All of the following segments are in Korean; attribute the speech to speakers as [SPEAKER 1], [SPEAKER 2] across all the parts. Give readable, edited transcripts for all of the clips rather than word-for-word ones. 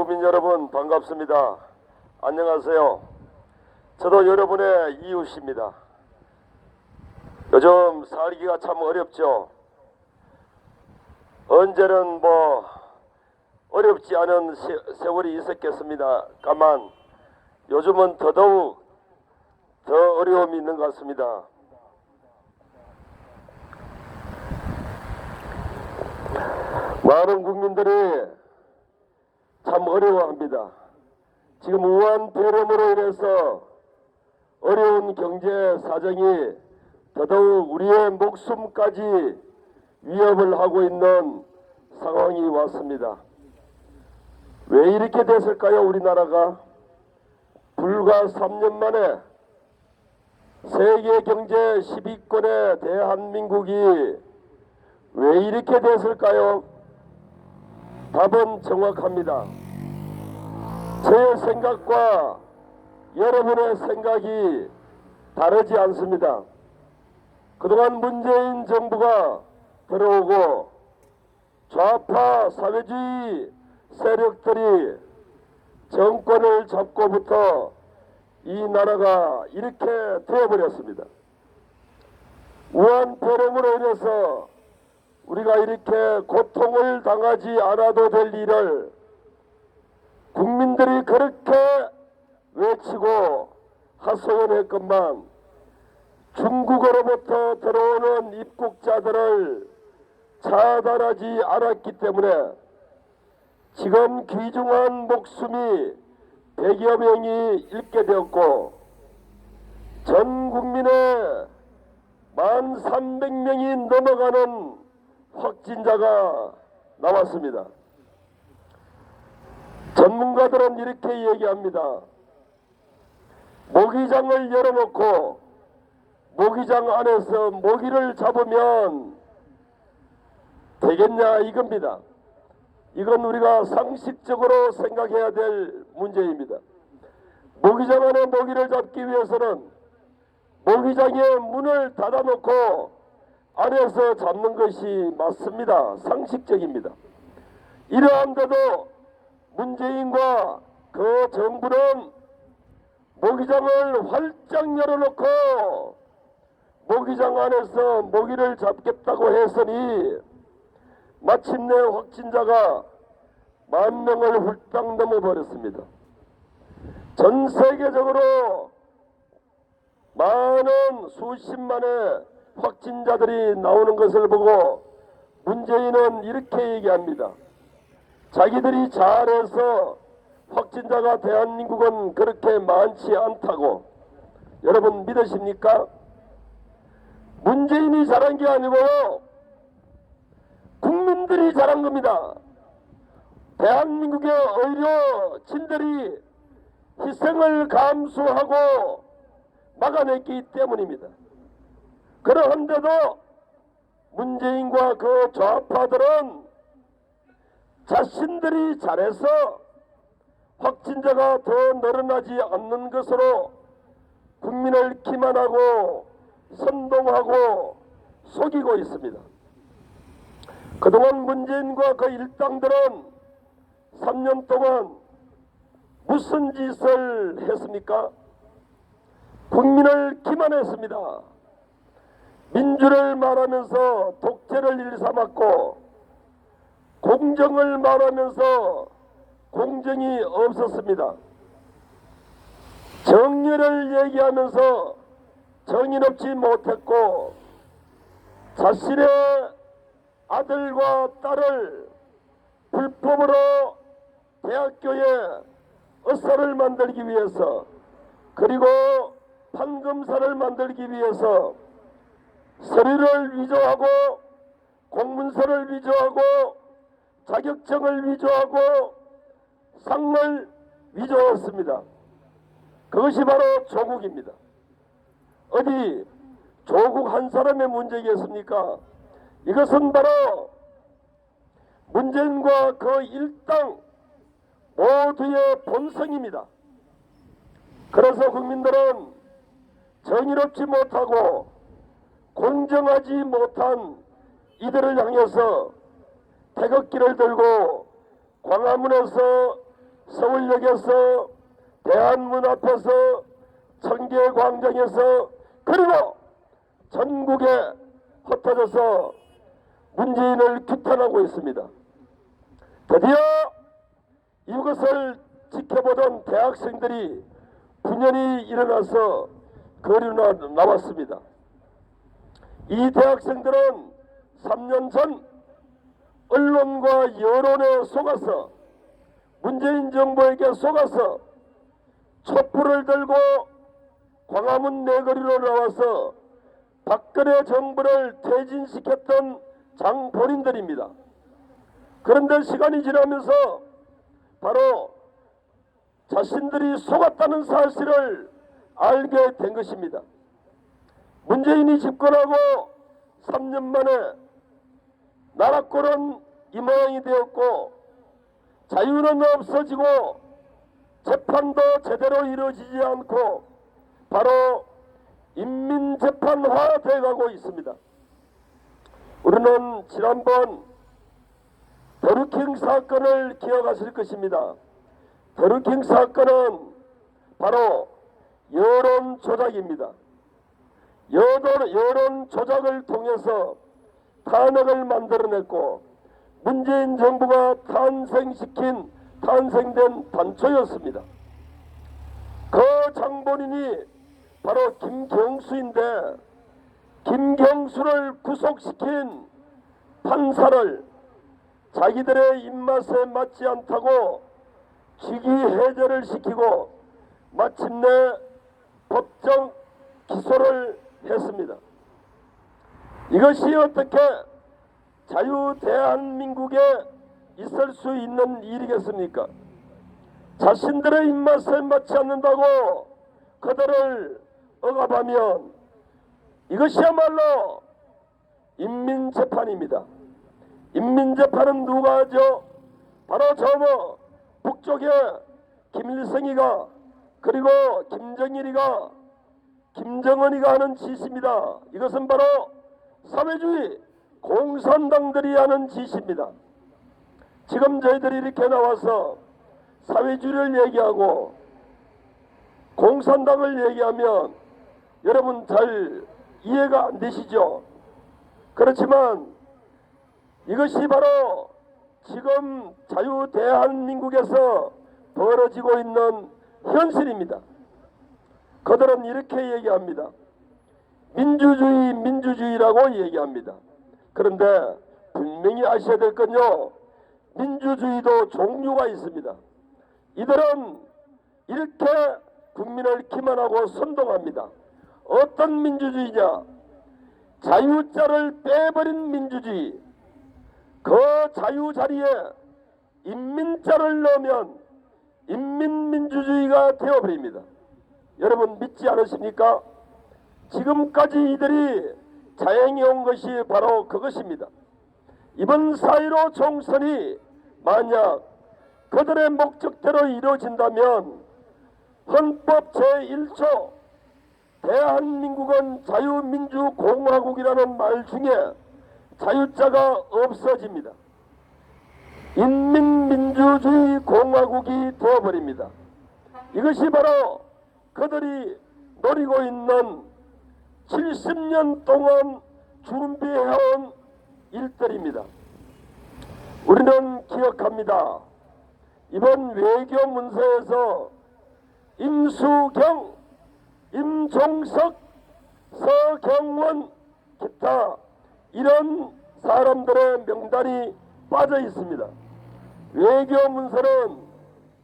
[SPEAKER 1] 대구민 여러분 반갑습니다. 안녕하세요. 저도 여러분의 이웃입니다. 요즘 살기가 참 어렵죠. 언제는 어렵지 않은 세월이 있었겠습니다만 요즘은 더더욱 더 어려움이 있는 것 같습니다. 많은 국민들이 참 어려워합니다. 지금 우한 폐렴으로 인해서 어려운 경제 사정이 더더욱 우리의 목숨까지 위협을 하고 있는 상황이 왔습니다. 왜 이렇게 됐을까요? 우리나라가 불과 3년 만에 세계 경제 10위권의 대한민국이 왜 이렇게 됐을까요? 답은 정확합니다. 제 생각과 여러분의 생각이 다르지 않습니다. 그동안 문재인 정부가 들어오고 좌파 사회주의 세력들이 정권을 잡고부터 이 나라가 이렇게 되어버렸습니다. 우한 폐렴으로 인해서 우리가 이렇게 고통을 당하지 않아도 될 일을 국민들이 그렇게 외치고 하소연했건만 중국으로부터 들어오는 입국자들을 차단하지 않았기 때문에 지금 귀중한 목숨이 100여 명이 잃게 되었고 전 국민의 1300명이 넘어가는 확진자가 나왔습니다. 전문가들은 이렇게 얘기합니다. 모기장을 열어놓고 모기장 안에서 모기를 잡으면 되겠냐 이겁니다. 이건 우리가 상식적으로 생각해야 될 문제입니다. 모기장 안에 모기를 잡기 위해서는 모기장의 문을 닫아놓고 안에서 잡는 것이 맞습니다. 상식적입니다. 이러한데도 문재인과 그 정부는 모기장을 활짝 열어놓고 모기장 안에서 모기를 잡겠다고 했으니 마침내 확진자가 10,000명을 훌쩍 넘어버렸습니다. 전 세계적으로 많은 수십만의 확진자들이 나오는 것을 보고 문재인은 이렇게 얘기합니다. 자기들이 잘해서 확진자가 대한민국은 그렇게 많지 않다고. 여러분 믿으십니까? 문재인이 잘한 게 아니고요. 국민들이 잘한 겁니다. 대한민국의 의료진들이 희생을 감수하고 막아냈기 때문입니다. 그러한데도 문재인과 그 좌파들은 자신들이 잘해서 확진자가 더 늘어나지 않는 것으로 국민을 기만하고 선동하고 속이고 있습니다. 그동안 문재인과 그 일당들은 3년 동안 무슨 짓을 했습니까? 국민을 기만했습니다. 민주를 말하면서 독재를 일삼았고 공정을 말하면서 공정이 없었습니다. 정의를 얘기하면서 정의롭지 못했고 자신의 아들과 딸을 불법으로 대학교에 의사를 만들기 위해서 그리고 판검사를 만들기 위해서 서류를 위조하고 공문서를 위조하고 자격증을 위조하고 상을 위조했습니다. 그것이 바로 조국입니다. 어디 조국 한 사람의 문제겠습니까? 이것은 바로 문재인과 그 일당 모두의 본성입니다. 그래서 국민들은 정의롭지 못하고 공정하지 못한 이들을 향해서 태극기를 들고 광화문에서 서울역에서 대한문 앞에서 청계광장에서 그리고 전국에 흩어져서 문재인을 규탄하고 있습니다. 드디어 이것을 지켜보던 대학생들이 분연히 일어나서 거리로 나왔습니다. 이 대학생들은 3년 전 언론과 여론에 속아서 문재인 정부에게 속아서 촛불을 들고 광화문 내거리로 나와서 박근혜 정부를 퇴진시켰던 장본인들입니다. 그런데 시간이 지나면서 바로 자신들이 속았다는 사실을 알게 된 것입니다. 문재인이 집권하고 3년 만에 나라꼴은 이 모양이 되었고 자유는 없어지고 재판도 제대로 이루어지지 않고 바로 인민재판화 되어가고 있습니다. 우리는 지난번 더루킹 사건을 기억하실 것입니다. 더루킹 사건은 바로 여론 조작입니다. 여론 조작을 통해서 탄핵을 만들어냈고 문재인 정부가 탄생된 단초였습니다. 그 장본인이 바로 김경수인데 김경수를 구속시킨 판사를 자기들의 입맛에 맞지 않다고 직위 해제를 시키고 마침내 법정 기소를 했습니다. 이것이 어떻게 자유대한민국에 있을 수 있는 일이겠습니까? 자신들의 입맛에 맞지 않는다고 그들을 억압하면 이것이야말로 인민재판입니다. 인민재판은 누가 하죠? 바로 저 북쪽에 김일성이가 그리고 김정일이가 김정은이가 하는 짓입니다. 이것은 바로 사회주의 공산당들이 하는 짓입니다. 지금 저희들이 이렇게 나와서 사회주의를 얘기하고 공산당을 얘기하면 여러분 잘 이해가 안 되시죠? 그렇지만 이것이 바로 지금 자유대한민국에서 벌어지고 있는 현실입니다. 그들은 이렇게 얘기합니다. 민주주의라고 얘기합니다. 그런데 분명히 아셔야 될 건요, 민주주의도 종류가 있습니다. 이들은 이렇게 국민을 기만하고 선동합니다. 어떤 민주주의냐? 자유자를 빼버린 민주주의. 그 자유 자리에 인민자를 넣으면 인민민주주의가 되어버립니다. 여러분 믿지 않으십니까? 지금까지 이들이 자행해온 것이 바로 그것입니다. 이번 4.15 총선이 만약 그들의 목적대로 이루어진다면 헌법 제1조 대한민국은 자유민주공화국이라는 말 중에 자유자가 없어집니다. 인민민주주의 공화국이 되어버립니다. 이것이 바로 그들이 노리고 있는 70년 동안 준비해온 일들입니다. 우리는 기억합니다. 이번 외교 문서에서 임수경, 임종석, 서경원 기타 이런 사람들의 명단이 빠져 있습니다. 외교 문서는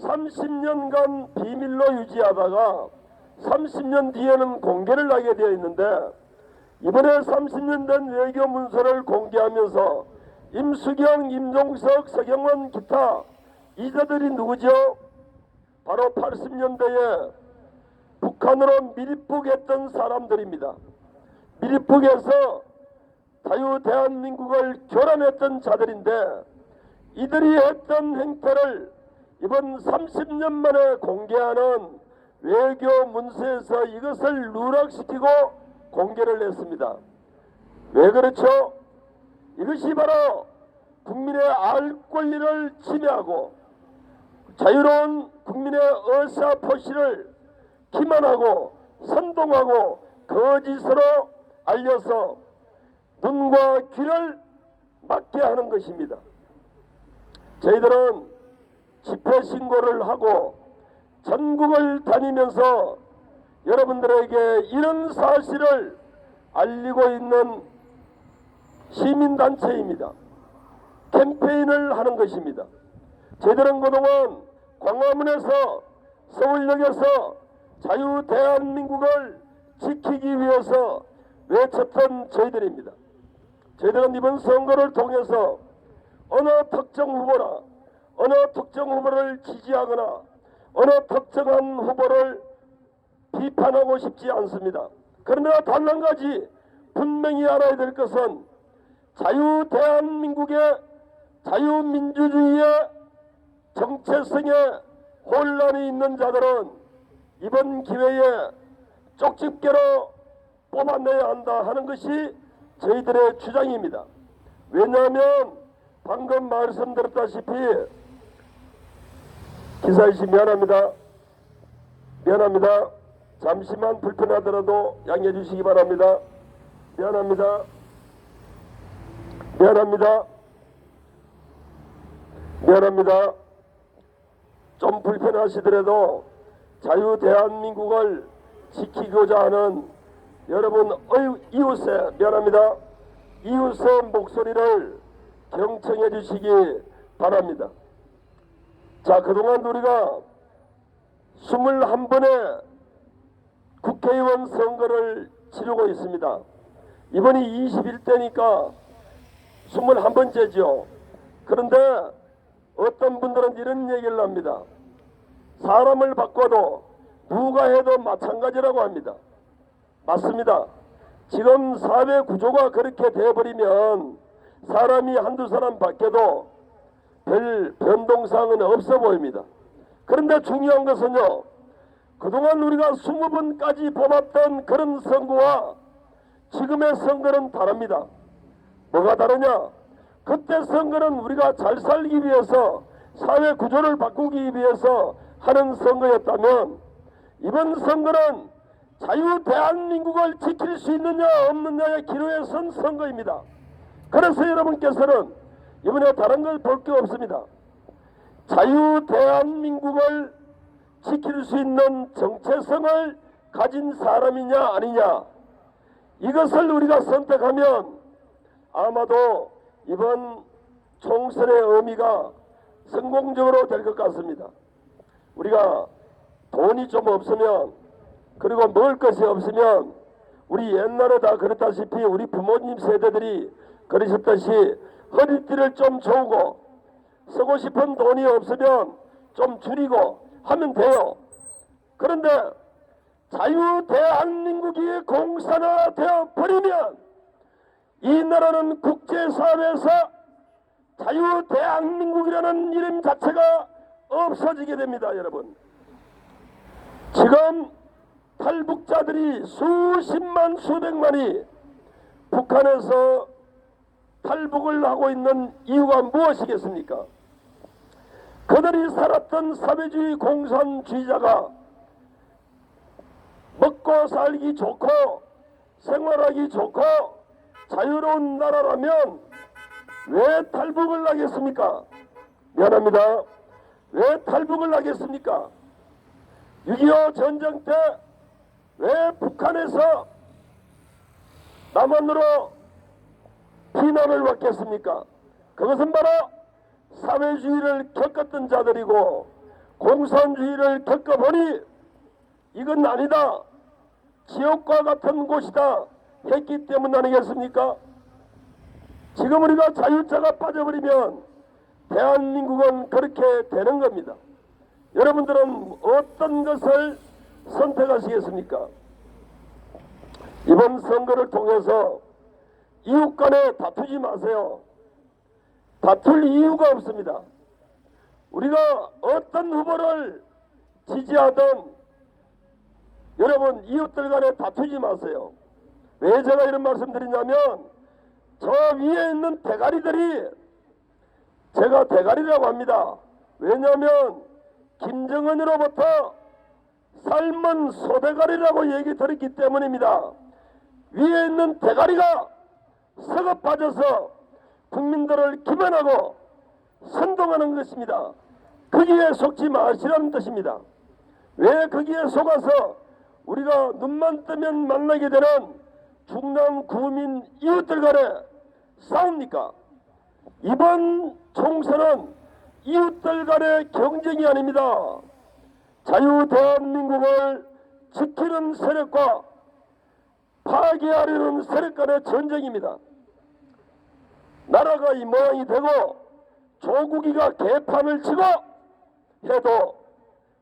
[SPEAKER 1] 30년간 비밀로 유지하다가 30년 뒤에는 공개를 하게 되어 있는데 이번에 30년 된 외교 문서를 공개하면서 임수경, 임종석, 서경원 기타 이자들이 누구죠? 바로 80년대에 북한으로 밀입국했던 사람들입니다. 밀입국에서 자유대한민국을 교란했던 자들인데 이들이 했던 행태를 이번 30년 만에 공개하는 외교 문서에서 이것을 누락시키고 공개를 했습니다. 왜 그렇죠? 이것이 바로 국민의 알 권리를 침해하고 자유로운 국민의 의사표시를 기만하고 선동하고 거짓으로 알려서 눈과 귀를 막게 하는 것입니다. 저희들은 집회 신고를 하고 전국을 다니면서 여러분들에게 이런 사실을 알리고 있는 시민단체입니다. 캠페인을 하는 것입니다. 저희들은 그동안 광화문에서 서울역에서 자유 대한민국을 지키기 위해서 외쳤던 저희들입니다. 저희들은 이번 선거를 통해서 어느 특정 후보나 어느 특정 후보를 지지하거나 어느 특정한 후보를 비판하고 싶지 않습니다. 그러나 단 한 가지 분명히 알아야 될 것은 자유 대한민국의 자유민주주의의 정체성에 혼란이 있는 자들은 이번 기회에 쪽집게로 뽑아내야 한다 하는 것이 저희들의 주장입니다. 왜냐하면 방금 말씀드렸다시피 기사이시 미안합니다. 잠시만 불편하더라도 양해해 주시기 바랍니다. 미안합니다. 좀 불편하시더라도 자유 대한민국을 지키고자 하는 여러분 이웃의 이웃의 목소리를 경청해 주시기 바랍니다. 자, 그동안 우리가 21번의 국회의원 선거를 치르고 있습니다. 이번이 21대니까 21번째죠. 그런데 어떤 분들은 이런 얘기를 합니다. 사람을 바꿔도 누가 해도 마찬가지라고 합니다. 맞습니다. 지금 사회 구조가 그렇게 되어버리면 사람이 한두 사람 바뀌어도 별 변동사항은 없어 보입니다. 그런데 중요한 것은요, 그동안 우리가 20번까지 뽑았던 그런 선거와 지금의 선거는 다릅니다. 뭐가 다르냐? 그때 선거는 우리가 잘 살기 위해서 사회 구조를 바꾸기 위해서 하는 선거였다면 이번 선거는 자유 대한민국을 지킬 수 있느냐 없느냐의 기로에 선 선거입니다. 그래서 여러분께서는 이번에 다른 걸 볼 게 없습니다. 자유 대한민국을 지킬 수 있는 정체성을 가진 사람이냐 아니냐, 이것을 우리가 선택하면 아마도 이번 총선의 의미가 성공적으로 될 것 같습니다. 우리가 돈이 좀 없으면, 그리고 먹을 것이 없으면, 우리 옛날에 다 그랬다시피 우리 부모님 세대들이 그러셨듯이 허리띠를 좀 조우고 쓰고 싶은 돈이 없으면 좀 줄이고 하면 돼요. 그런데 자유 대한민국이 공산화되어 버리면 이 나라는 국제사회에서 자유 대한민국이라는 이름 자체가 없어지게 됩니다. 여러분, 지금 탈북자들이 수십만 수백만이 북한에서 탈북을 하고 있는 이유가 무엇이겠습니까? 그들이 살았던 사회주의 공산주의자가 먹고 살기 좋고 생활하기 좋고 자유로운 나라라면 왜 탈북을 하겠습니까? 미안합니다. 왜 탈북을 하겠습니까? 6.25 전쟁 때 왜 북한에서 남한으로 피난을 왔겠습니까? 그것은 바로 사회주의를 겪었던 자들이고 공산주의를 겪어보니 이건 아니다, 지옥과 같은 곳이다 했기 때문 아니겠습니까? 지금 우리가 자유자가 빠져버리면 대한민국은 그렇게 되는 겁니다. 여러분들은 어떤 것을 선택하시겠습니까? 이번 선거를 통해서 이웃 간에 다투지 마세요. 다툴 이유가 없습니다. 우리가 어떤 후보를 지지하든 여러분 이웃들 간에 다투지 마세요. 왜 제가 이런 말씀 드리냐면 저 위에 있는 대가리들이, 제가 대가리라고 합니다. 왜냐하면 김정은으로부터 삶은 소대가리라고 얘기 들었기 때문입니다. 위에 있는 대가리가 썩어 빠져서 국민들을 기만하고 선동하는 것입니다. 거기에 속지 마시라는 뜻입니다. 왜 거기에 속아서 우리가 눈만 뜨면 만나게 되는 중남 구민 이웃들 간에 싸웁니까? 이번 총선은 이웃들 간의 경쟁이 아닙니다. 자유 대한민국을 지키는 세력과 파괴하려는 세력 간의 전쟁입니다. 나라가 이 모양이 되고 조국이가 개판을 치고 해도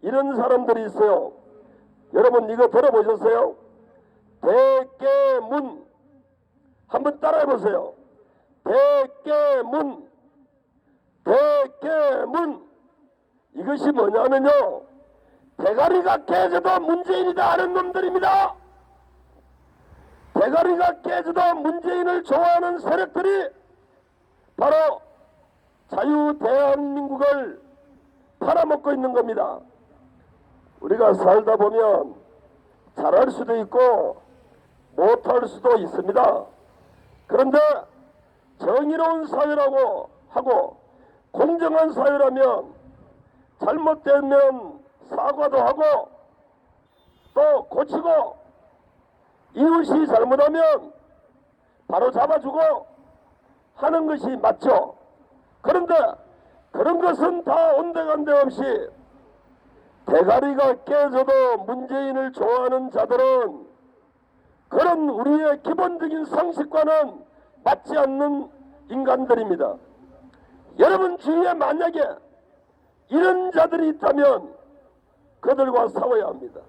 [SPEAKER 1] 이런 사람들이 있어요. 여러분 이거 들어보셨어요? 대깨문 한번 따라해보세요. 대깨문 대깨문 이것이 뭐냐면요, 대가리가 깨져도 문재인이다 하는 놈들입니다. 대가리가 깨져도 문재인을 좋아하는 세력들이 바로 자유 대한민국을 팔아먹고 있는 겁니다. 우리가 살다 보면 잘할 수도 있고 못할 수도 있습니다. 그런데 정의로운 사회라고 하고 공정한 사회라면 잘못되면 사과도 하고 또 고치고 이웃이 잘못하면 바로 잡아주고 하는 것이 맞죠. 그런데 그런 것은 다 온데간데 없이 대가리가 깨져도 문재인을 좋아하는 자들은 그런 우리의 기본적인 상식과는 맞지 않는 인간들입니다. 여러분 주위에 만약에 이런 자들이 있다면 그들과 싸워야 합니다.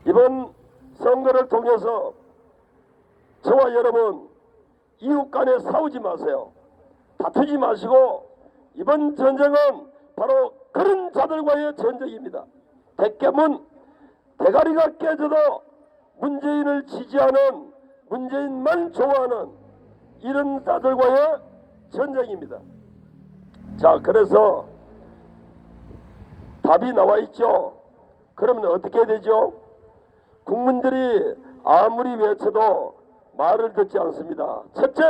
[SPEAKER 1] 이번 선거를 통해서 저와 여러분 이웃 간에 싸우지 마세요. 다투지 마시고 이번 전쟁은 바로 그런 자들과의 전쟁입니다. 대깨문 대가리가 깨져도 문재인을 지지하는, 문재인만 좋아하는 이런 자들과의 전쟁입니다. 자, 그래서 답이 나와 있죠. 그러면 어떻게 되죠? 국민들이 아무리 외쳐도 말을 듣지 않습니다. 첫째,